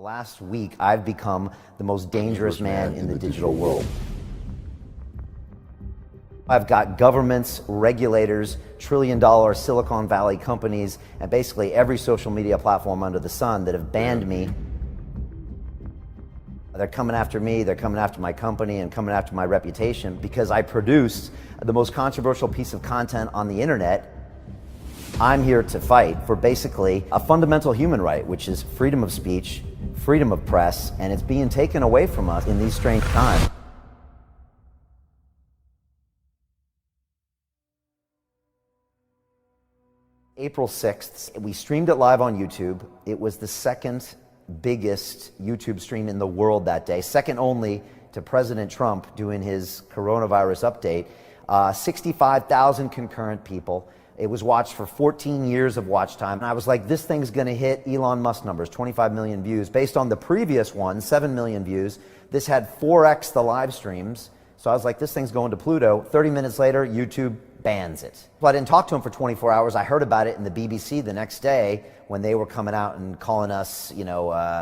the last week, I've become the most dangerous man in the digital world. I've got governments, regulators, trillion-dollar Silicon Valley companies, and basically every social media platform under the sun that have banned me. They're coming after me, they're coming after my company, and coming after my reputation because I produced the most controversial piece of content on the internet. I'm here to fight for basically a fundamental human right, which is freedom of speech, freedom of press, and it's being taken away from us in these strange times. April 6th, we streamed it live on YouTube. It was the second biggest YouTube stream in the world that day, second only to President Trump doing his coronavirus update. 65,000 concurrent people. It was watched for 14 years of watch time. And I was like, this thing's gonna hit Elon Musk numbers, 25 million views. Based on the previous one, 7 million views. This had 4x the live streams. So I was like, this thing's going to Pluto. 30 minutes later, YouTube bans it. Well, I didn't talk to him for 24 hours. I heard about it in the BBC the next day when they were coming out and calling us,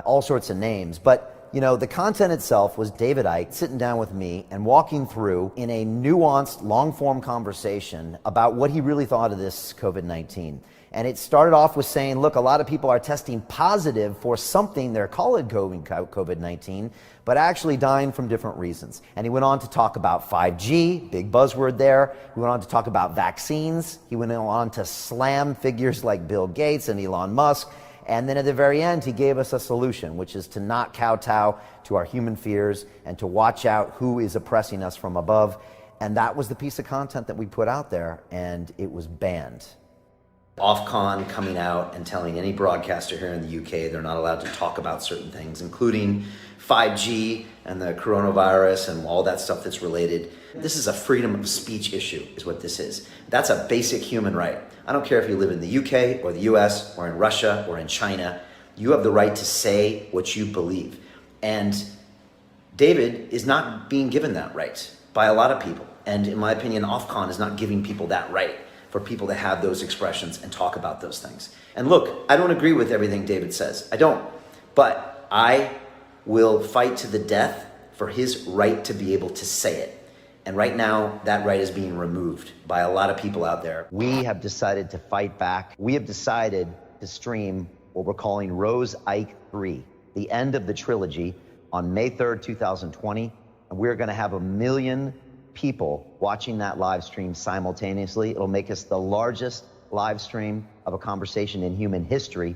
all sorts of names. But the content itself was David Icke sitting down with me and walking through in a nuanced, long-form conversation about what he really thought of this COVID-19. And it started off with saying, look, a lot of people are testing positive for something they're calling COVID-19, but actually dying from different reasons. And he went on to talk about 5G, big buzzword there. He went on to talk about vaccines. He went on to slam figures like Bill Gates and Elon Musk. And then at the very end, he gave us a solution, which is to not kowtow to our human fears and to watch out who is oppressing us from above. And that was the piece of content that we put out there, and it was banned. Ofcom coming out and telling any broadcaster here in the UK they're not allowed to talk about certain things, including 5G and the coronavirus and all that stuff that's related. This is a freedom of speech issue, is what this is. That's a basic human right. I don't care if you live in the UK or the US or in Russia or in China. You have the right to say what you believe. And David is not being given that right by a lot of people. And in my opinion, Ofcom is not giving people that right for people to have those expressions and talk about those things. And look, I don't agree with everything David says. I don't. But I will fight to the death for his right to be able to say it. And right now, that right is being removed by a lot of people out there. We have decided to fight back. We have decided to stream what we're calling Rose Icke 3, the end of the trilogy, on May 3rd, 2020. And we're gonna have 1 million people watching that live stream simultaneously. It'll make us the largest live stream of a conversation in human history.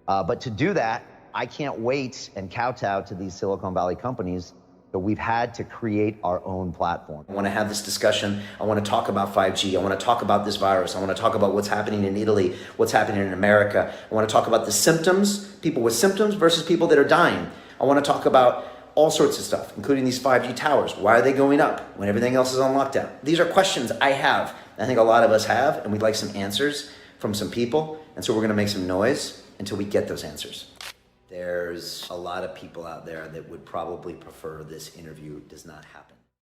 But to do that, I can't wait and kowtow to these Silicon Valley companies. So we've had to create our own platform. I want to have this discussion. I want to talk about 5G. I want to talk about this virus. I want to talk about what's happening in Italy, what's happening in America. I want to talk about the symptoms, people with symptoms versus people that are dying. I want to talk about all sorts of stuff, including these 5G towers. Why are they going up when everything else is on lockdown? These are questions I have. I think a lot of us have, and we'd like some answers from some people. And so we're going to make some noise until we get those answers. There's a lot of people out there that would probably prefer this interview does not happen.